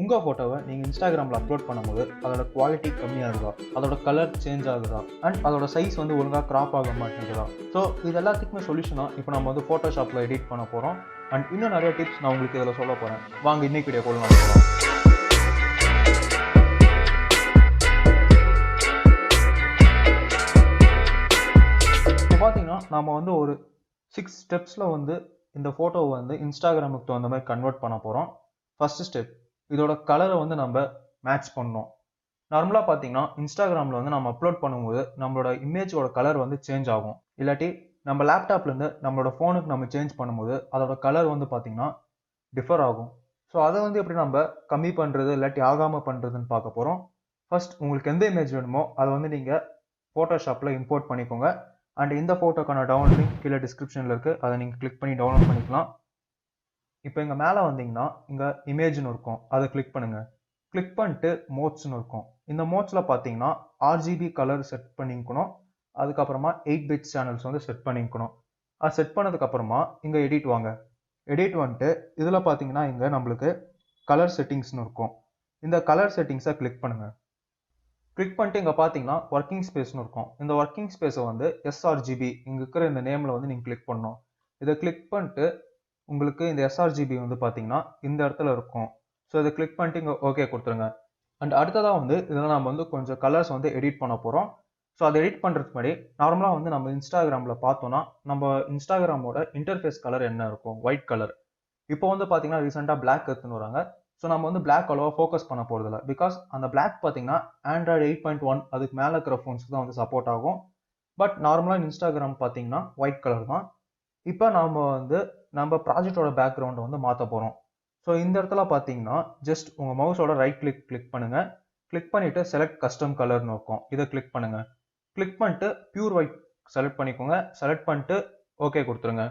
உங்கள் ஃபோட்டோவை நீங்கள் இன்ஸ்டாகிராமில் அப்லோட் பண்ணும்போது அதோட குவாலிட்டி கம்மியாகுதா, அதோட கலர் சேஞ்ச் ஆகுதா, அண்ட் அதோட சைஸ் வந்து ஒழுங்காக க்ராப் ஆக மாட்டேங்குதா? ஸோ இது எல்லாத்துக்குமே சொல்யூஷனாக இப்போ நம்ம வந்து ஃபோட்டோஷாப்பில் எடிட் பண்ண போகிறோம். அண்ட் இன்னும் நிறைய டிப்ஸ் நான் உங்களுக்கு இதில் சொல்ல போகிறேன். வாங்க இன்னைக்கு வீடியோ போல நம்ம போகலாம். இப்போ பார்த்தீங்கன்னா நம்ம வந்து ஒரு 6 ஸ்டெப்ஸில் வந்து இந்த ஃபோட்டோவை வந்து இன்ஸ்டாகிராமுக்கு தகுந்த மாதிரி கன்வெர்ட் பண்ண போகிறோம். ஃபர்ஸ்ட் ஸ்டெப், இதோட கலரை வந்து நம்ம மேட்ச் பண்ணணும். நார்மலாக பார்த்தீங்கன்னா இன்ஸ்டாகிராமில் வந்து நம்ம அப்லோட் பண்ணும்போது நம்மளோட இமேஜோட கலர் வந்து சேஞ்ச் ஆகும். இல்லாட்டி நம்ம லேப்டாப்லேருந்து நம்மளோட ஃபோனுக்கு நம்ம சேஞ்ச் பண்ணும்போது அதோட கலர் வந்து பார்த்தீங்கன்னா டிஃபர் ஆகும். ஸோ அதை வந்து எப்படி நம்ம கம்மி பண்ணுறது இல்லாட்டி ஆகாமல் பண்ணுறதுன்னு பார்க்க போகிறோம். ஃபர்ஸ்ட் உங்களுக்கு எந்த இமேஜ் வேணுமோ அதை வந்து நீங்கள் ஃபோட்டோஷாப்பில் இம்போர்ட் பண்ணிக்கோங்க. அண்ட் இந்த ஃபோட்டோக்கான டவுன்லோட் லிங்க் கீழே டிஸ்கிரிப்ஷனில் இருக்குது, அதை நீங்கள் கிளிக் பண்ணி டவுன்லோட் பண்ணிக்கலாம். இப்போ இங்கே மேலே வந்தீங்கன்னா இங்கே இமேஜ்னு இருக்கும், அதை கிளிக் பண்ணுங்கள். கிளிக் பண்ணிட்டு மோட்ஸ்னு இருக்கும். இந்த மோட்ஸில் பார்த்தீங்கன்னா RGB கலர் செட் பண்ணிக்கணும். அதுக்கப்புறமா 8 பிட் சேனல்ஸ் வந்து செட் பண்ணிக்கணும். அது செட் பண்ணதுக்கப்புறமா இங்கே எடிட் வாங்க. எடிட் வந்துட்டு இதில் பார்த்தீங்கன்னா இங்கே நம்மளுக்கு கலர் செட்டிங்ஸ்னு இருக்கும். இந்த கலர் செட்டிங்ஸை கிளிக் பண்ணுங்கள். கிளிக் பண்ணிட்டு இங்கே பார்த்தீங்கன்னா ஒர்க்கிங் ஸ்பேஸ்னு இருக்கும். இந்த ஒர்க்கிங் ஸ்பேஸை வந்து sRGB இங்கே இருக்கிற இந்த நேமில் வந்து நீங்கள் கிளிக் பண்ணணும். இதை கிளிக் பண்ணிட்டு உங்களுக்கு இந்த sRGB வந்து பார்த்தீங்கன்னா இந்த இடத்துல இருக்கும். ஸோ இதை கிளிக் பண்ணிட்டு இங்கே ஓகே கொடுத்துருங்க. அண்ட் அடுத்ததாக வந்து இதில் நம்ம வந்து கொஞ்சம் கலர்ஸ் வந்து எடிட் பண்ண போகிறோம். ஸோ அதை எடிட் பண்ணுறதுக்கு முன்னாடி நார்மலாக வந்து நம்ம இன்ஸ்டாகிராமில் பார்த்தோன்னா நம்ம இன்ஸ்டாகிராமோட இன்டர்ஃபேஸ் கலர் என்ன இருக்கும், ஒயிட் கலர். இப்போ வந்து பார்த்தீங்கன்னா ரீசெண்டாக பிளாக் எடுத்துன்னு வராங்க. ஸோ நம்ம வந்து பிளாக் அவ்வளோவா ஃபோக்கஸ் பண்ண போகிறதில்ல. பிகாஸ் அந்த பிளாக் பார்த்தீங்கன்னா ஆண்ட்ராய்டு 8.1 அதுக்கு மேலே இருக்கிற ஃபோன்ஸ்க்கு தான் வந்து சப்போர்ட் ஆகும். பட் நார்மலாக இன்ஸ்டாகிராம் பார்த்தீங்கன்னா ஒயிட் கலர் தான். இப்போ நம்ம வந்து நம்ம ப்ராஜெக்டோட பேக்ரவுண்டை வந்து மாற்ற போகிறோம். ஸோ இந்த இடத்துல பார்த்தீங்கன்னா ஜஸ்ட் உங்கள் மவுஸோட ரைட் கிளிக் பண்ணுங்கள். கிளிக் பண்ணிவிட்டு செலக்ட் கஸ்டம் கலர்னு இருக்கும், இதை கிளிக் பண்ணுங்கள். கிளிக் பண்ணிட்டு பியூர் ஒயிட் செலக்ட் பண்ணிக்கோங்க. செலக்ட் பண்ணிட்டு ஓகே கொடுத்துருங்க.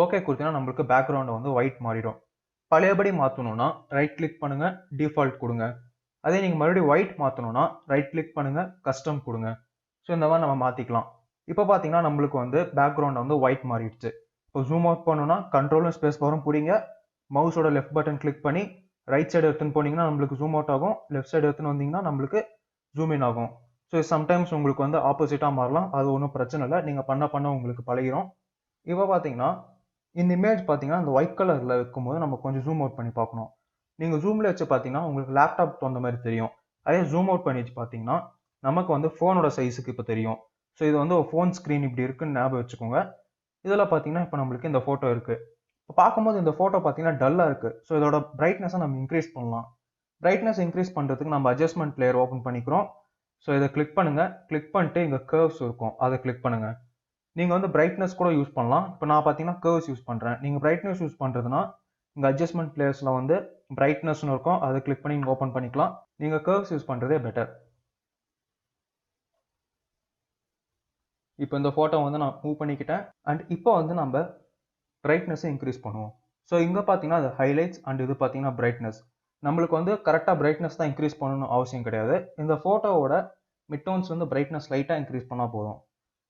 ஓகே கொடுத்தீங்கன்னா நம்மளுக்கு பேக்ரவுண்டை வந்து ஒயிட் மாறிடும். பழையபடி மாற்றணும்னா ரைட் கிளிக் பண்ணுங்கள், டிஃபால்ட் கொடுங்க. அதே நீங்கள் மறுபடியும் ஒயிட் மாற்றணும்னா ரைட் கிளிக் பண்ணுங்கள், கஸ்டம் கொடுங்க. ஸோ இந்த மாதிரி நம்ம மாற்றிக்கலாம். இப்போ பார்த்தீங்கன்னா நம்மளுக்கு வந்து பேக்ரவுண்ட் வந்து ஒயிட் மாறிடுச்சு. இப்போ ஜூம் அவுட் பண்ணணும்னா கண்ட்ரோலும் ஸ்பேஸ் பாரும் பிடிங்க. மவுஸோட லெஃப்ட் பட்டன் கிளிக் பண்ணி ரைட் சைடு எடுத்துன்னு போனீங்கன்னா நம்மளுக்கு ஜூம் அவுட் ஆகும். லெஃப்ட் சைடு எடுத்துன்னு வந்தீங்கன்னா நம்மளுக்கு ஜூம் இன் ஆகும். ஸோ சம்டைம்ஸ் உங்களுக்கு வந்து ஆப்போசிட்டாக மாறலாம், அது ஒன்றும் பிரச்சனை இல்லை, நீங்கள் பண்ண உங்களுக்கு பழகிரும். இப்போ பார்த்தீங்கன்னா இந்த இமேஜ் பார்த்தீங்கன்னா இந்த ஒயிட் கலரில் இருக்கும்போது நம்ம கொஞ்சம் ஜூம் அவுட் பண்ணி பார்க்கணும். நீங்கள் ஜூமில் வச்சு பார்த்தீங்கன்னா உங்களுக்கு லேப்டாப் தகுந்த மாதிரி தெரியும். அதே ஜூம் அவுட் பண்ணி வச்சு பார்த்தீங்கன்னா நமக்கு வந்து ஃபோனோட சைஸுக்கு இப்போ தெரியும். ஸோ இது வந்து ஒரு ஃபோன் ஸ்க்ரீன் இப்படி இருக்குன்னு ஞாபகம் வச்சுக்கோங்க. இதில் பார்த்தீங்கன்னா இப்போ நம்மளுக்கு இந்த ஃபோட்டோ இருக்குது. இப்போ பார்க்கும்போது இந்த ஃபோட்டோ பார்த்தீங்கன்னா டல்லாக இருக்குது. ஸோ இதோட பிரைட்னஸை நம்ம இன்க்ரீஸ் பண்ணலாம். பிரைட்னஸ் இன்க்ரீஸ் பண்ணுறதுக்கு நம்ம அட்ஜஸ்ட்மெண்ட் லேயர் ஓப்பன் பண்ணிக்கிறோம். ஸோ இதை கிளிக் பண்ணுங்கள். கிளிக் பண்ணிட்டு இங்கே கர்வ்ஸ் இருக்கும், அதை கிளிக் பண்ணுங்கள். நீங்கள் வந்து பிரைட்னஸ் கூட யூஸ் பண்ணலாம். இப்போ நான் பார்த்தீங்கன்னா கர்வ்ஸ் யூஸ் பண்ணுறேன். நீங்கள் பிரைட்னஸ் யூஸ் பண்ணுறதுனா இங்கே அட்ஜஸ்ட்மெண்ட் பிளேயர்ஸில் வந்து பிரைட்னஸ்னு இருக்கும், அதை கிளிக் பண்ணி நீங்கள் ஓப்பன் பண்ணிக்கலாம். நீங்கள் கர்வ்ஸ் யூஸ் பண்ணுறதே பெட்டர். இப்போ இந்த ஃபோட்டோ வந்து நான் மூவ் பண்ணிக்கிட்டேன். அண்ட் இப்போ வந்து நம்ம பிரைட்னஸை இன்க்ரீஸ் பண்ணுவோம். ஸோ இங்கே பார்த்தீங்கன்னா அது ஹைலைட்ஸ் அண்ட் இது பார்த்தீங்கன்னா பிரைட்னஸ். நம்மளுக்கு வந்து கரெக்டாக பிரைட்னஸ் தான் இன்க்ரீஸ் பண்ணணும்னு அவசியம் கிடையாது. இந்த ஃபோட்டோவோட மிட்டோன்ஸ் வந்து பிரைட்னஸ் லைட்டாக இன்க்ரீஸ் பண்ணால் போதும்.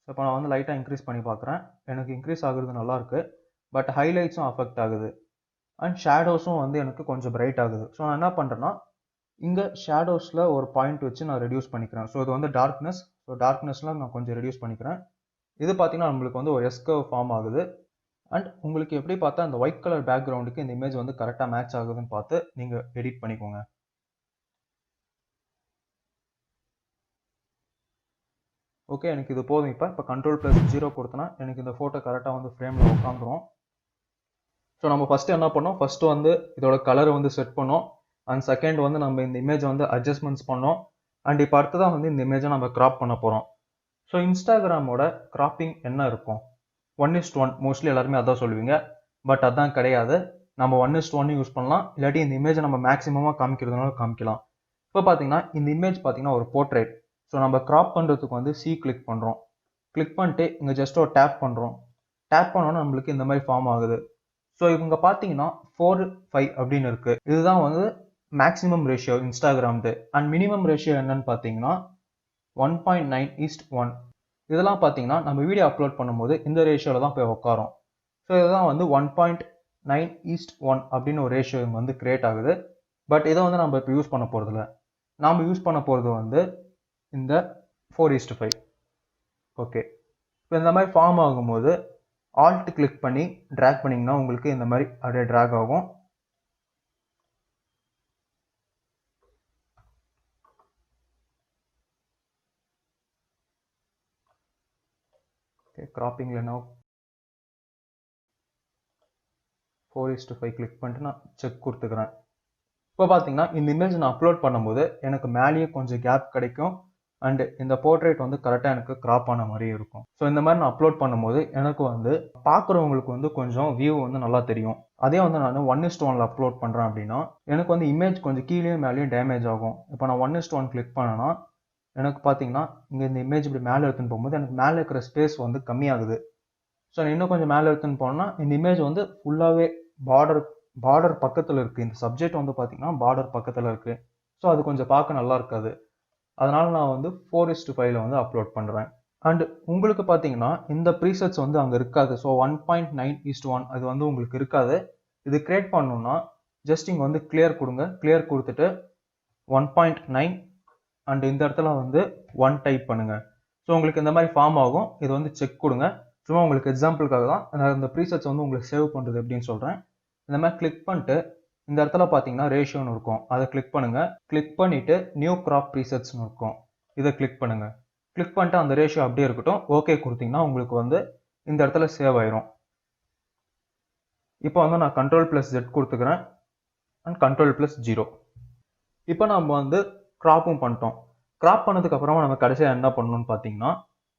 ஸோ இப்போ நான் வந்து லைட்டாக இன்க்ரீஸ் பண்ணி பார்க்குறேன். எனக்கு இன்க்ரீஸ் ஆகுறது நல்லாயிருக்கு. பட் ஹைலைட்ஸும் அஃபெக்ட் ஆகுது அண்ட் ஷேடோஸும் வந்து எனக்கு கொஞ்சம் பிரைட் ஆகுது. ஸோ நான் என்ன பண்ணுறேன்னா இங்கே ஷேடோஸில் ஒரு பாயிண்ட் வச்சு நான் ரெடியூஸ் பண்ணிக்கிறேன். ஸோ இது வந்து டார்க்னஸ். ஸோ டார்க்னஸில் நான் கொஞ்சம் ரெடியூஸ் பண்ணிக்கிறேன். இது பார்த்தீங்கன்னா நம்மளுக்கு வந்து ஒரு எஸ்கர்வ் ஃபார்ம் ஆகுது. அண்ட் உங்களுக்கு எப்படி பார்த்தா அந்த ஒயிட் கலர் பேக்ரவுண்டுக்கு இந்த இமேஜ் வந்து கரெக்டாக மேட்ச் ஆகுதுன்னு பார்த்து நீங்கள் எடிட் பண்ணிக்கோங்க. ஓகே, எனக்கு இது போதும். இப்போ Ctrl+0 கொடுத்தனா எனக்கு இந்த ஃபோட்டோ கரெக்டாக வந்து ஃப்ரேமில் உட்காந்துரும். ஸோ நம்ம ஃபஸ்ட்டு என்ன பண்ணோம், ஃபஸ்ட்டு வந்து இதோட கலரை வந்து செட் பண்ணோம். அண்ட் செகண்ட் வந்து நம்ம இந்த இமேஜை வந்து அட்ஜஸ்ட்மெண்ட்ஸ் பண்ணோம். அண்ட் இப்போ அடுத்ததான் வந்து இந்த இமேஜை நம்ம கிராப் பண்ண போகிறோம். ஸோ இன்ஸ்டாகிராமோட கிராப்பிங் என்ன இருக்கும், 1:1 மோஸ்ட்லி எல்லாருமே அதான் சொல்லுவீங்க. பட் அதான் கிடையாது. நம்ம 1:1 யூஸ் பண்ணலாம். இல்லாட்டி இந்த இமேஜை நம்ம மேக்ஸிமமாக காமிக்கிறதுனால காமிக்கலாம். இப்போ பார்த்தீங்கன்னா இந்த இமேஜ் பார்த்தீங்கன்னா ஒரு போர்ட்ரேட். ஸோ நம்ம கிராப் பண்ணுறதுக்கு வந்து C கிளிக் பண்ணுறோம். கிளிக் பண்ணிட்டு இங்கே ஜஸ்ட் ஒரு டேப் பண்ணுறோம். டேப் பண்ணோன்னா நம்மளுக்கு இந்த மாதிரி ஃபார்ம் ஆகுது. ஸோ இவங்க பார்த்தீங்கன்னா 4:5 அப்படின்னு இருக்குது. இதுதான் வந்து மேக்ஸிமம் ரேஷியோ இன்ஸ்டாகிராம்து. அண்ட் மினிமம் ரேஷியோ என்னன்னு பார்த்தீங்கன்னா 1.9:1. இதெல்லாம் பார்த்தீங்கன்னா நம்ம வீடியோ அப்லோட் பண்ணும்போது இந்த ரேஷியோவில் தான் போய் உட்காரும். ஸோ இதுதான் வந்து 1.9:1 அப்படின்னு ஒரு ரேஷியோ வந்து கிரியேட் ஆகுது. பட் இதை வந்து நம்ம இப்போ யூஸ் பண்ண போகிறதில்ல. நாம் யூஸ் பண்ண போகிறது வந்து இந்த 4:5. ஓகே, இப்போ இந்த மாதிரி ஃபார்ம் ஆகும்போது ஆல்ட் கிளிக் பண்ணி ட்ராக் பண்ணிங்கன்னா உங்களுக்கு இந்த மாதிரி அப்படியே ட்ராக் ஆகும். ஓகே, கிராப்பிங்கில் நான் 4:5 கிளிக் பண்ணிட்டு நான் செக் கொடுத்துக்கிறேன். இப்போ பார்த்தீங்கன்னா இந்த இமேஜ் நான் அப்லோட் பண்ணும்போது எனக்கு மேலேயே கொஞ்சம் கேப் கிடைக்கும் அண்ட் இந்த போர்ட்ரேட் வந்து கரெக்டாக எனக்கு கிராப் ஆன மாதிரி இருக்கும். ஸோ இந்த மாதிரி நான் அப்லோட் பண்ணும்போது எனக்கு வந்து பார்க்குறவங்களுக்கு வந்து கொஞ்சம் வியூ வந்து நல்லா தெரியும். அதே வந்து நான் 1:1 அப்லோட் பண்ணுறேன் அப்படின்னா எனக்கு வந்து இமேஜ் கொஞ்சம் கீழேயும் மேலேயும் டேமேஜ் ஆகும். இப்போ நான் 1:1 கிளிக் பண்ணேன்னா எனக்கு பார்த்தீங்கன்னா இங்கே இந்த இமேஜ் இப்படி மேலே எடுத்துன்னு போகும்போது எனக்கு மேலே இருக்கிற ஸ்பேஸ் வந்து கம்மியாகுது. ஸோ இன்னும் கொஞ்சம் மேலே எடுத்துன்னு போனோம்னா இந்த இமேஜ் வந்து ஃபுல்லாகவே பார்டர் பக்கத்தில் இருக்குது. இந்த சப்ஜெக்ட் வந்து பார்த்தீங்கன்னா பார்டர் பக்கத்தில் இருக்குது. ஸோ அது கொஞ்சம் பார்க்க நல்லா இருக்காது. அதனால் நான் வந்து 4:5 வந்து அப்லோட் பண்ணுறேன். அண்ட் உங்களுக்கு பார்த்தீங்கன்னா இந்த ப்ரீசெட்ஸ் வந்து அங்கே இருக்காது. ஸோ 1.9:1 அது வந்து உங்களுக்கு இருக்காது. இது கிரியேட் பண்ணணும்னா ஜஸ்ட் இங்கே வந்து கிளியர் கொடுங்க. கிளியர் கொடுத்துட்டு 1.9 அண்ட் இந்த இடத்துல வந்து 1 டைப் பண்ணுங்கள். ஸோ உங்களுக்கு இந்த மாதிரி ஃபார்ம் ஆகும். இது வந்து செக் கொடுங்க. சும்மா உங்களுக்கு எக்ஸாம்பிளுக்காக தான் நான் இந்த ப்ரீசெட்ஸ் வந்து உங்களுக்கு சேவ் பண்ணுறது எப்படின்னு சொல்கிறேன். இந்த மாதிரி கிளிக் பண்ணிட்டு இந்த இடத்துல பார்த்தீங்கன்னா ரேஷியோன்னு இருக்கும். அதை கிளிக் பண்ணுங்கள். கிளிக் பண்ணிவிட்டு நியூ கிராப் ப்ரீசெட்ஸ்னு இருக்கும். இதை கிளிக் பண்ணுங்கள். கிளிக் பண்ணிட்டு அந்த ரேஷியோ அப்படியே இருக்கட்டும். ஓகே கொடுத்தீங்கன்னா உங்களுக்கு வந்து இந்த இடத்துல சேவ் ஆயிரும். இப்போ வந்து நான் Ctrl+Z கொடுத்துக்கிறேன் அண்ட் Ctrl+0. இப்போ நம்ம வந்து கிராப்பும் பண்ணிட்டோம். கிராப் பண்ணதுக்கு அப்புறமா நம்ம கடைசியாக என்ன பண்ணணும்னு பார்த்தீங்கன்னா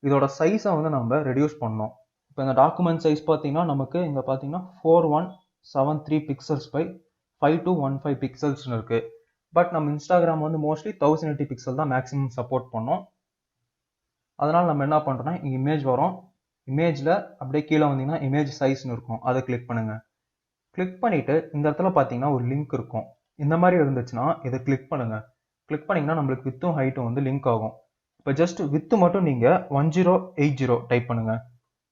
இதோட சைஸை வந்து நம்ம ரெடியூஸ் பண்ணணும். இப்போ இந்த டாக்குமெண்ட் சைஸ் பார்த்தீங்கன்னா நமக்கு இங்கே பார்த்தீங்கன்னா 4173 பிக்சல்ஸ் பை 5215 பிக்சல்ஸ்னு இருக்குது. பட் நம்ம இன்ஸ்டாகிராம் வந்து மோஸ்ட்லி 1080 பிக்சல் தான் மேக்ஸிமம் சப்போர்ட் பண்ணோம். அதனால் நம்ம என்ன பண்ணுறோம்னா இங்கே இமேஜ் வரும். இமேஜில் அப்படியே கீழே வந்தீங்கன்னா இமேஜ் சைஸ்னு இருக்கும். அதை கிளிக் பண்ணுங்கள். கிளிக் பண்ணிவிட்டு இந்த இடத்துல பார்த்தீங்கன்னா ஒரு லிங்க் இருக்கும். இந்த மாதிரி இருந்துச்சுன்னா இதை கிளிக் பண்ணுங்கள். கிளிக் பண்ணிங்கன்னா நம்மளுக்கு வித்தும் ஹைட்டும் வந்து லிங்க் ஆகும். இப்போ ஜஸ்ட் வித்து மட்டும் நீங்கள் 1080 டைப் பண்ணுங்கள்.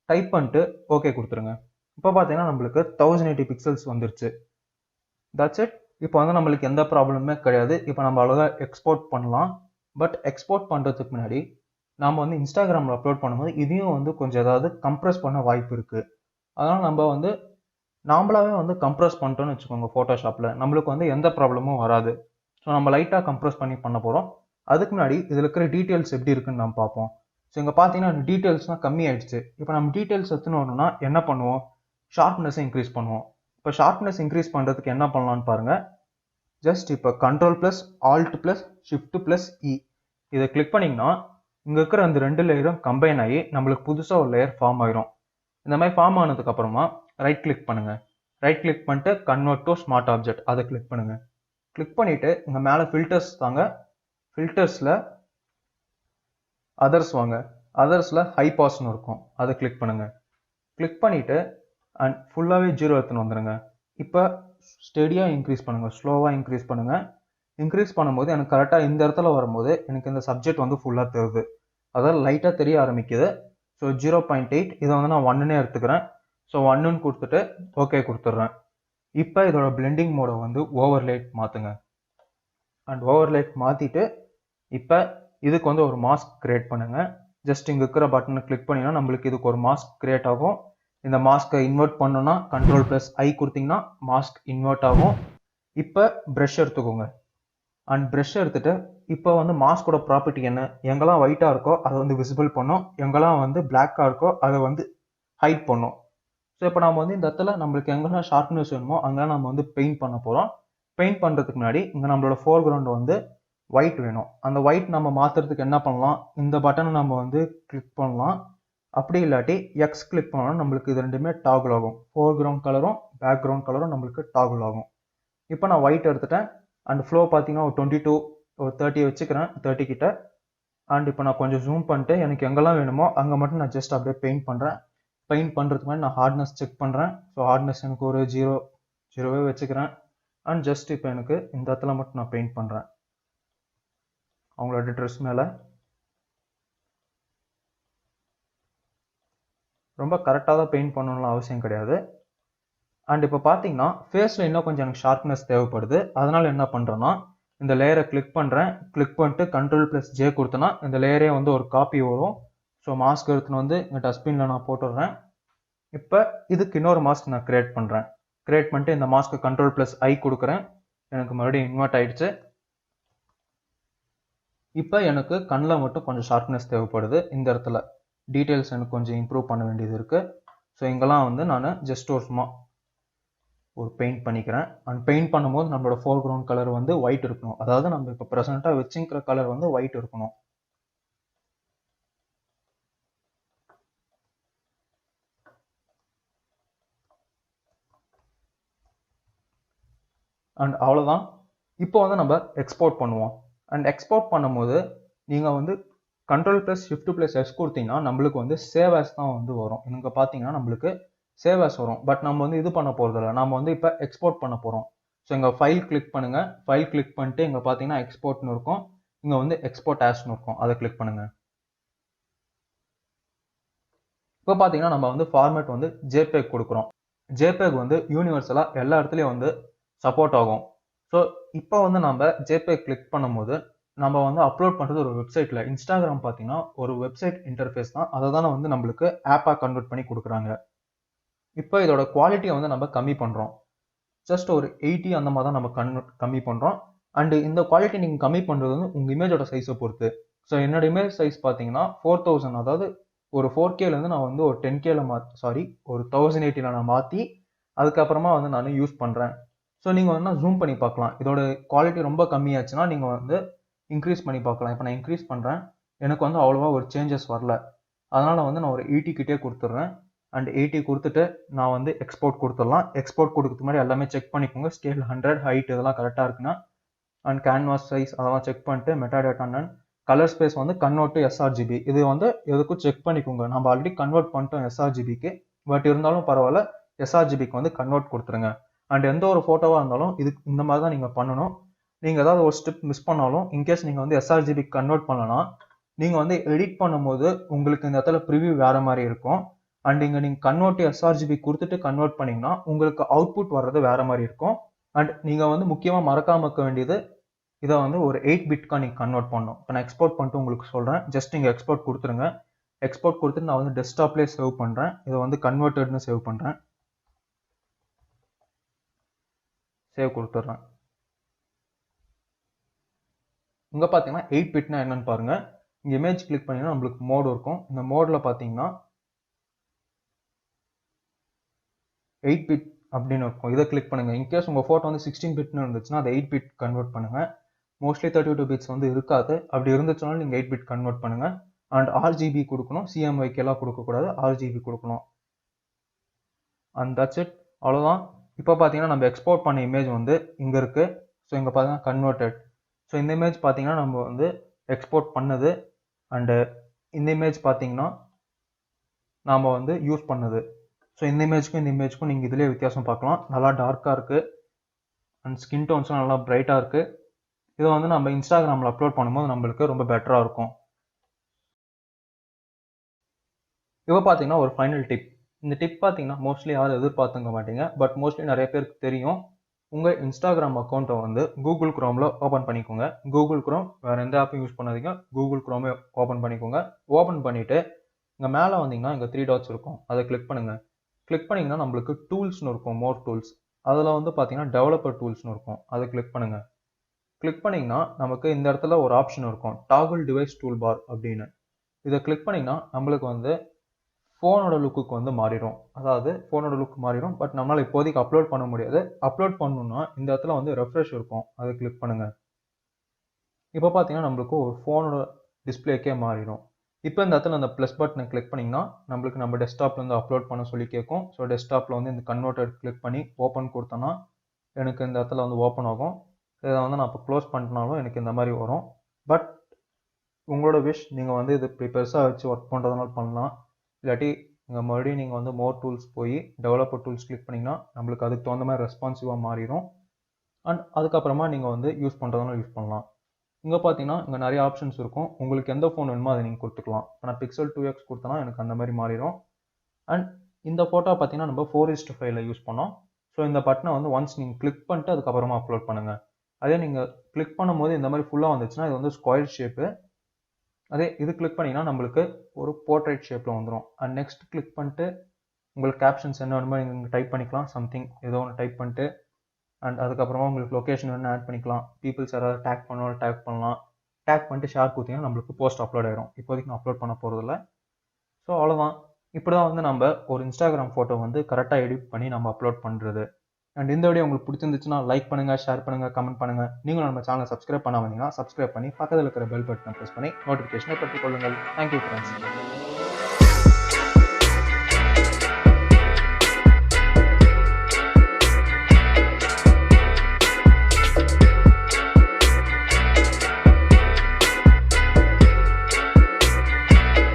டைப் பண்ணிட்டு ஓகே கொடுத்துருங்க. இப்போ பார்த்தீங்கன்னா நம்மளுக்கு 1080 பிக்சல்ஸ் வந்துருச்சு. That's it. இப்போ வந்து நம்மளுக்கு எந்த ப்ராப்ளமுமே கிடையாது. இப்போ நம்ம அவ்வளோதான் எக்ஸ்போர்ட் பண்ணலாம். பட் எக்ஸ்போர்ட் பண்ணுறதுக்கு முன்னாடி நாம் வந்து இன்ஸ்டாகிராமில் அப்லோட் பண்ணும்போது இதையும் வந்து கொஞ்சம் ஏதாவது கம்ப்ரெஸ் பண்ண வாய்ப்பு இருக்குது. அதனால் நம்ம வந்து நாமளாவே வந்து கம்ப்ரெஸ் பண்ணிட்டோன்னு வச்சுக்கோங்க ஃபோட்டோஷாப்பில், நம்மளுக்கு வந்து எந்த ப்ராப்ளமும் வராது. ஸோ நம்ம லைட்டாக கம்ப்ரெஸ் பண்ண போகிறோம். அதுக்கு முன்னாடி இதில் இருக்கிற டீட்டெயில்ஸ் எப்படி இருக்குன்னு நம்ம பார்ப்போம். ஸோ இங்கே பார்த்தீங்கன்னா டீட்டெயில்ஸ்லாம் கம்மி ஆயிடுச்சு. இப்போ நம்ம டீட்டெயில்ஸ் எடுத்துன்னு வரணும்னா என்ன பண்ணுவோம்? ஷார்ப்னஸை இன்க்ரீஸ் பண்ணுவோம். இப்போ ஷார்ப்னஸ் இன்க்ரீஸ் பண்ணுறதுக்கு என்ன பண்ணலான்னு பாருங்கள். ஜஸ்ட் இப்போ Ctrl+Alt+Shift+E இதை கிளிக் பண்ணிங்கன்னா இங்கே இருக்கிற அந்த 2 லேயரும் கம்பைன் ஆகி நம்மளுக்கு புதுசாக ஒரு லேயர் ஃபார்ம் ஆயிரும். இந்த மாதிரி ஃபார்ம் ஆனதுக்கப்புறமா ரைட் கிளிக் பண்ணுங்கள். ரைட் கிளிக் பண்ணிட்டு கன்வெர்ட் டு ஸ்மார்ட் ஆப்ஜெக்ட் அதை கிளிக் பண்ணுங்கள். கிளிக் பண்ணிவிட்டு இங்கே மேலே ஃபில்டர்ஸ் தாங்க. ஃபில்டர்ஸில் அதர்ஸ் வாங்க. அதர்ஸில் ஹை பாஸ்னு இருக்கும். அதை கிளிக் பண்ணுங்கள். கிளிக் பண்ணிவிட்டு அண்ட் ஃபுல்லாகவே 0 எடுத்துன்னு வந்துடுங்க. இப்போ ஸ்டெடியாக இன்க்ரீஸ் பண்ணுங்கள். ஸ்லோவாக இன்க்ரீஸ் பண்ணுங்கள். இன்க்ரீஸ் பண்ணும்போது எனக்கு கரெக்டாக இந்த இடத்துல வரும்போது எனக்கு இந்த சப்ஜெக்ட் வந்து ஃபுல்லாக தெரியுது. அதாவது லைட்டாக தெரிய ஆரம்பிக்குது. ஸோ 0.8 இதை வந்து நான் 1ன்னே எடுத்துக்கிறேன். ஸோ 1ன்னு கொடுத்துட்டு ஓகே கொடுத்துட்றேன். இப்போ இதோட பிளெண்டிங் மோடை வந்து ஓவர்லேட் மாற்றுங்க. அண்ட் ஓவர்லேட் மாற்றிட்டு இப்போ இதுக்கு வந்து ஒரு மாஸ்க் கிரியேட் பண்ணுங்கள். ஜஸ்ட் இங்கே இருக்கிற பட்டனை கிளிக் பண்ணிங்கன்னா நம்மளுக்கு இதுக்கு ஒரு மாஸ்க் கிரியேட் ஆகும். இந்த மாஸ்க்கை இன்வெர்ட் பண்ணணும்னா Ctrl+I கொடுத்தீங்கன்னா மாஸ்க் இன்வெர்ட் ஆகும். இப்போ ப்ரஷ் எடுத்துக்கோங்க. அண்ட் ப்ரஷ் எடுத்துகிட்டு இப்போ வந்து மாஸ்கோட ப்ராப்பர்ட்டி என்ன? எங்கெல்லாம் ஒயிட்டாக இருக்கோ அதை வந்து விசிபிள் பண்ணும். எங்கெல்லாம் வந்து பிளாக்காக இருக்கோ அதை வந்து ஹைட் பண்ணும். ஸோ இப்போ நம்ம வந்து இந்த இடத்துல நம்மளுக்கு எங்கெல்லாம் ஷார்ப்னஸ் வேணுமோ அங்கெல்லாம் நம்ம வந்து பெயிண்ட் பண்ண போகிறோம். பெயிண்ட் பண்ணுறதுக்கு முன்னாடி இங்கே நம்மளோட ஃபோர்கிரவுண்ட் வந்து ஒயிட் வேணும். அந்த ஒயிட் நம்ம மாற்றுறதுக்கு என்ன பண்ணலாம்? இந்த பட்டனை நம்ம வந்து கிளிக் பண்ணலாம். அப்படி இல்லாட்டி எக்ஸ் கிளிக் பண்ணோம்னா நம்மளுக்கு இது ரெண்டுமே டாகுல் ஆகும். ஃபோர்கிரவுண்ட் கலரும் பேக்ரவுண்ட் கலரும் நம்மளுக்கு டாகுல் ஆகும். இப்போ நான் ஒயிட் எடுத்துட்டேன். அண்ட் ஃப்ளோ பார்த்தீங்கன்னா ஒரு 22 ஒரு 30 வச்சுக்கிறேன். 30 கிட்ட. அண்ட் இப்போ நான் கொஞ்சம் ஜூம் பண்ணிட்டு எனக்கு எங்கெல்லாம் வேணுமோ அங்கே மட்டும் நான் ஜஸ்ட் அப்படியே பெயிண்ட் பண்ணுறேன். பெயிண்ட் பண்ணுறதுக்கு முன்னாடி நான் ஹார்ட்னஸ் செக் பண்ணுறேன். ஸோ ஹார்ட்னஸ் எனக்கு ஒரு 0 வச்சுக்கிறேன். அண்ட் ஜஸ்ட் இப்போ எனக்கு இந்த இடத்துல மட்டும் நான் பெயிண்ட் பண்ணுறேன். அவங்களோட ட்ரெஸ் மேலே ரொம்ப கரெக்டாக தான் பெயிண்ட் பண்ணணும்னு அவசியம் கிடையாது. அண்ட் இப்போ பார்த்தீங்கன்னா ஃபேஸில் இன்னும் கொஞ்சம் எனக்கு ஷார்ப்னஸ் தேவைப்படுது. அதனால் என்ன பண்ணுறேன்னா, இந்த லேயரை கிளிக் பண்ணுறேன். கிளிக் பண்ணிட்டு Ctrl+J கொடுத்தேன்னா இந்த லேயரே வந்து ஒரு காப்பி வரும். ஸோ மாஸ்க் எடுத்துன்னு வந்து இங்கே டஸ்ட்பினில் நான் போட்டுடுறேன். இப்போ இதுக்கு இன்னொரு மாஸ்க் நான் கிரியேட் பண்ணுறேன். கிரியேட் பண்ணிட்டு இந்த மாஸ்க்கு Ctrl+I கொடுக்குறேன். எனக்கு மறுபடியும் இன்வெர்ட் ஆயிடுச்சு. இப்போ எனக்கு கண்ணில் மட்டும் கொஞ்சம் ஷார்ப்னஸ் தேவைப்படுது. இந்த இடத்துல டீட்டெயில்ஸ் எனக்கு கொஞ்சம் இம்ப்ரூவ் பண்ண வேண்டியது இருக்குது. ஸோ இங்கெல்லாம் வந்து நான் ஜஸ்ட் ஒரு சும்மா ஒரு பெயிண்ட் பண்ணிக்கிறேன். அண்ட் பெயிண்ட் பண்ணும்போது நம்மளோட ஃபோர்க்ரவுண்ட் கலர் வந்து ஒயிட் இருக்கணும். அதாவது நம்ம இப்போ ப்ரெசென்ட்டாக வச்சுக்கிற கலர் வந்து ஒயிட் இருக்கணும். அண்ட் அவ்வளோதான். இப்போ வந்து நம்ம எக்ஸ்போர்ட் பண்ணுவோம். அண்ட் எக்ஸ்போர்ட் பண்ணும்போது நீங்கள் வந்து Ctrl+Shift+S கொடுத்தீங்கன்னா நம்மளுக்கு வந்து சேவ் ஆஸ் தான் வந்து வரும். இங்கே பார்த்தீங்கன்னா நம்மளுக்கு சேவ் ஆஸ் வரும். பட் நம்ம வந்து இது பண்ண போகிறதில்ல. நம்ம வந்து இப்போ எக்ஸ்போர்ட் பண்ண போகிறோம். ஸோ இங்கே ஃபைல் கிளிக் பண்ணுங்கள். ஃபைல் கிளிக் பண்ணிட்டு இங்கே பார்த்தீங்கன்னா எக்ஸ்போர்ட்னு இருக்கும். இங்கே வந்து எக்ஸ்போர்ட் ஆஸ்னு இருக்கும். அதை கிளிக் பண்ணுங்கள். இப்போ பார்த்தீங்கன்னா நம்ம வந்து ஃபார்மேட் வந்து JPEG கொடுக்குறோம். JPEG வந்து யூனிவர்சலாக எல்லா இடத்துலையும் வந்து சப்போர்ட் ஆகும். ஸோ இப்போ வந்து நம்ம JPEG கிளிக் பண்ணும்போது நம்ம வந்து அப்லோட் பண்ணுறது ஒரு வெப்சைட்டில். இன்ஸ்டாகிராம் பார்த்தீங்கன்னா ஒரு வெப்சைட் இன்டர்ஃபேஸ் தான். அதை தானே வந்து நம்மளுக்கு ஆப்பாக கன்வெர்ட் பண்ணி கொடுக்குறாங்க. இப்போ இதோட குவாலிட்டியை வந்து நம்ம கம்மி பண்ணுறோம். ஜஸ்ட் ஒரு 80 அந்த மாதிரி தான் நம்ம கம்மி பண்ணுறோம். அண்டு இந்த குவாலிட்டி நீங்கள் கம்மி பண்ணுறது வந்து உங்கள் இமேஜோட சைஸை பொறுத்து. ஸோ என்னோட இமேஜ் சைஸ் பார்த்தீங்கன்னா 4000, அதாவது ஒரு 4Kலேருந்து நான் வந்து ஒரு 10Kல ஒரு 1080ல நான் மாற்றி அதுக்கப்புறமா வந்து நான் யூஸ் பண்ணுறேன். ஸோ நீங்கள் வந்து ஜூம் பண்ணி பார்க்கலாம். இதோட குவாலிட்டி ரொம்ப கம்மியாச்சுன்னா நீங்கள் வந்து இன்க்ரீஸ் பண்ணி பார்க்கலாம். இப்போ நான் இன்க்ரீஸ் பண்ணுறேன். எனக்கு வந்து அவ்வளோவா ஒரு சேஞ்சஸ் வரல. அதனால் வந்து நான் ஒரு 80 கிட்டே கொடுத்துட்றேன். அண்ட் 80 கொடுத்துட்டு நான் வந்து எக்ஸ்போர்ட் கொடுத்துடலாம். எக்ஸ்போர்ட் கொடுக்கறதுக்கு முன்னாடி எல்லாமே செக் பண்ணிக்கோங்க. ஸ்கேல் 100, ஹைட் இதெல்லாம் கரெக்டாக இருக்குன்னா. அண்ட் கேன்வாஸ் சைஸ் அதெல்லாம் செக் பண்ணிட்டு மெட்டாடேட்டா அண்ட் கலர் ஸ்பேஸ் வந்து கன்வெர்ட் டு sRGB. இது வந்து எதுக்கும் செக் பண்ணிக்கோங்க. நம்ம ஆல்ரெடி கன்வெர்ட் பண்ணிட்டோம் sRGBக்கு. பட் இருந்தாலும் பரவாயில்ல, sRGBக்கு வந்து கன்வெர்ட் கொடுத்துருங்க. அண்ட் எந்த ஒரு ஃபோட்டோவாக இருந்தாலும் இதுக்கு இந்த மாதிரி தான் நீங்கள் பண்ணணும். நீங்கள் ஏதாவது ஒரு ஸ்டெப் மிஸ் பண்ணாலும் இன்கேஸ் நீங்கள் வந்து sRGBக்கு கன்வெர்ட் பண்ணலன்னா நீங்கள் வந்து எடிட் பண்ணும்போது உங்களுக்கு இந்த இடத்துல ப்ரிவியூ வேறு மாதிரி இருக்கும். அண்ட் இங்கே நீங்கள் கன்வெர்ட் sRGB கொடுத்துட்டு கன்வெர்ட் பண்ணிங்கன்னா உங்களுக்கு அவுட்புட் வர்றது வேறு மாதிரி இருக்கும். அண்ட் நீங்கள் வந்து முக்கியமாக மறக்காம இருக்க வேண்டியது, இதை வந்து ஒரு 8 பிட்காக நீங்கள் கன்வெர்ட் பண்ணணும். இப்போ நான் எக்ஸ்போர்ட் பண்ணிட்டு உங்களுக்கு சொல்கிறேன். ஜஸ்ட் நீங்கள் எக்ஸ்போர்ட் கொடுத்துருங்க. எக்ஸ்போர்ட் கொடுத்துட்டு நான் வந்து டெஸ்க்டாப்லேயே சேவ் பண்ணுறேன். இதை வந்து கன்வெர்ட்டட்னு சேவ் பண்ணுறேன். சேவ் கொடுத்துட்றேன். இங்கே பார்த்தீங்கன்னா 8 பிட்னா என்னன்னு பாருங்கள். இங்கே இமேஜ் கிளிக் பண்ணிங்கன்னா நம்மளுக்கு மோடு இருக்கும். இந்த மோடில் பார்த்தீங்கன்னா 8 பிட் அப்படின்னு இருக்கும். இதை கிளிக் பண்ணுங்கள். இன்கேஸ் உங்கள் ஃபோட்டோ வந்து 16 பிட்னு இருந்துச்சுன்னா அதை 8 பிட் கன்வெர்ட் பண்ணுங்கள். மோஸ்ட்லி 32 பிட்ஸ் வந்து இருக்காது. அப்படி இருந்துச்சுனாலும் நீங்கள் 8 பிட் கன்வெர்ட் பண்ணுங்கள். அண்ட் RGB கொடுக்கணும். CMYKலாம் கொடுக்கக்கூடாது. RGB கொடுக்கணும். And that's it. அவ்வளோதான். இப்போ பார்த்தீங்கன்னா நம்ம எக்ஸ்போர்ட் பண்ண இமேஜ் வந்து இங்கே இருக்குது. ஸோ இங்கே பார்த்தீங்கன்னா கன்வெர்டட். ஸோ இந்த இமேஜ் பார்த்தீங்கன்னா நம்ம வந்து எக்ஸ்போர்ட் பண்ணது. அண்டு இந்த இமேஜ் பார்த்தீங்கன்னா நாம் வந்து யூஸ் பண்ணது. ஸோ இந்த இமேஜுக்கும் நீங்கள் இதிலே வித்தியாசம் பார்க்கலாம். நல்லா டார்க்காக இருக்குது. அண்ட் ஸ்கின் டோன்ஸும் நல்லா பிரைட்டாக இருக்குது. இதை வந்து நம்ம இன்ஸ்டாகிராமில் அப்லோட் பண்ணும்போது நம்மளுக்கு ரொம்ப பெட்டராக இருக்கும். இப்போ பார்த்தீங்கன்னா ஒரு ஃபைனல் டிப். இந்த டிப் பார்த்தீங்கன்னா மோஸ்ட்லி யாரும் எதிர்பார்த்துக்க மாட்டீங்க. பட் மோஸ்ட்லி நிறைய பேருக்கு தெரியும். உங்கள் இன்ஸ்டாகிராம் அக்கௌண்ட்டை வந்து கூகுள் குரோமில் ஓப்பன் பண்ணிக்கோங்க. கூகுள் குரோம் வேறு எந்த ஆப்பும் யூஸ் பண்ணாதீங்க. கூகுள் குரோமே ஓப்பன் பண்ணிக்கோங்க. ஓப்பன் பண்ணிவிட்டு இங்கே மேலே வந்தீங்கன்னா இங்கே 3 டாட்ஸ் இருக்கும். அதை கிளிக் பண்ணுங்கள். கிளிக் பண்ணிங்கன்னா நம்மளுக்கு டூல்ஸ்னு இருக்கும். மோர் டூல்ஸ். அதில் வந்து பார்த்தீங்கன்னா டெவலப்பர் டூல்ஸ்னு இருக்கும். அதை கிளிக் பண்ணுங்கள். கிளிக் பண்ணிங்கன்னா நமக்கு இந்த இடத்துல ஒரு ஆப்ஷன் இருக்கும். டாகுல் டிவைஸ் டூல் பார் அப்படின்னு. இதை கிளிக் பண்ணிங்கன்னா நம்மளுக்கு வந்து ஃபோனோட லுக்குக்கு வந்து மாறிடும். அதாவது ஃபோனோட லுக் மாறிடும். பட் நம்மளால் இப்போதைக்கு அப்லோட் பண்ண முடியாது. அப்லோட் பண்ணணும்னா இந்த இடத்துல வந்து ரெஃப்ரெஷ் இருக்கும். அதை கிளிக் பண்ணுங்கள். இப்போ பார்த்தீங்கன்னா நம்மளுக்கு ஒரு ஃபோனோட டிஸ்பிளேக்கே மாறிடும். இப்போ இந்த இடத்துல அந்த ப்ளஸ் பட்டனை கிளிக் பண்ணிங்கன்னா நம்மளுக்கு நம்ம டெஸ்க்டாப்லேருந்து அப்லோட் பண்ண சொல்லி கேட்கும். ஸோ டெஸ்க்டாப்பில் வந்து இந்த கன்வெர்ட்டட் கிளிக் பண்ணி ஓப்பன் கொடுத்தோன்னா எனக்கு இந்த இடத்துல வந்து ஓப்பன் ஆகும். இதை வந்து நான் இப்போ க்ளோஸ் பண்ணிட்டனாலும் எனக்கு இந்த மாதிரி வரும். பட் உங்களோட விஷ், நீங்கள் வந்து இது இப்படி பெருசாக வச்சு ஒர்க் பண்ணுறதுனால பண்ணலாம். இல்லாட்டி இங்கே மறுபடியும் நீங்கள் வந்து மோர் டூல்ஸ் போய் டெவலப்பர் டூல்ஸ் கிளிக் பண்ணிங்கன்னா நம்மளுக்கு அதுக்கு தகுந்த மாதிரி ரெஸ்பான்சிவாக மாறிடும். அண்ட் அதுக்கப்புறமா நீங்கள் வந்து யூஸ் பண்ணுறதுனால யூஸ் பண்ணலாம். இங்கே பார்த்தீங்கன்னா இங்கே நிறைய ஆப்ஷன்ஸ் இருக்கும். உங்களுக்கு எந்த ஃபோன் வேணுமோ அதை நீங்கள் கொடுத்துக்கலாம். இப்போ நான் Pixel 2X கொடுத்தனா எனக்கு அந்த மாதிரி மாறிடும். அண்ட் இந்த ஃபோட்டோ பார்த்தீங்கன்னா நம்ம 4:5 யூஸ் பண்ணோம். ஸோ இந்த பட்டனை வந்து ஒன்ஸ் நீங்கள் கிளிக் பண்ணிட்டு அதுக்கப்புறமா அப்லோட் பண்ணுங்கள். அதே நீங்கள் கிளிக் பண்ணும்போது இந்த மாதிரி ஃபுல்லாக வந்துச்சுன்னா இது வந்து ஸ்கொயர் ஷேப்பு. அதே இது கிளிக் பண்ணிங்கன்னா நம்மளுக்கு ஒரு போர்ட்ரேட் ஷேப்பில் வந்துடும். அண்ட் நெக்ஸ்ட் கிளிக் பண்ணிட்டு உங்களுக்கு கேப்ஷன்ஸ் என்ன வேணுமோ நீங்கள் டைப் பண்ணிக்கலாம். சம்திங் ஏதோ ஒன்று டைப் பண்ணிட்டு அண்ட் அதுக்கப்புறமா உங்களுக்கு லொக்கேஷன் வேணும் ஆட் பண்ணிக்கலாம். பீப்புள்ஸ் யாராவது டேக் பண்ணாலும் டேக் பண்ணலாம். டேக் பண்ணிட்டு ஷேர் கொடுத்தீங்கன்னா நம்மளுக்கு போஸ்ட் அப்லோட் ஆயிடும். இப்போதைக்கு நான் அப்லோட் பண்ண போகிறதில்ல. ஸோ அவ்வளோதான். இப்படி தான் வந்து நம்ம ஒரு இன்ஸ்டாகிராம் ஃபோட்டோ வந்து கரெக்டாக எடிட் பண்ணி நம்ம அப்லோட் பண்ணுறது. அண்ட் இந்த வீடியோ உங்களுக்கு பிடிச்சிருந்துச்சுன்னா லைக் பண்ணுங்கள், ஷேர் பண்ணுங்கள், கமெண்ட் பண்ணுங்கள். நீங்களும் நம்ம சேனலை சப்ஸ்கிரைப் பண்ண வந்தீங்கன்னா சப்ஸ்கிரைப் பண்ணி பக்கத்தில் இருக்கிற பெல் பட்டனை ப்ரெஸ் பண்ணி நோட்டிஃபிகேஷனை பெற்றுக் கொள்ளுங்கள். Thank you friends.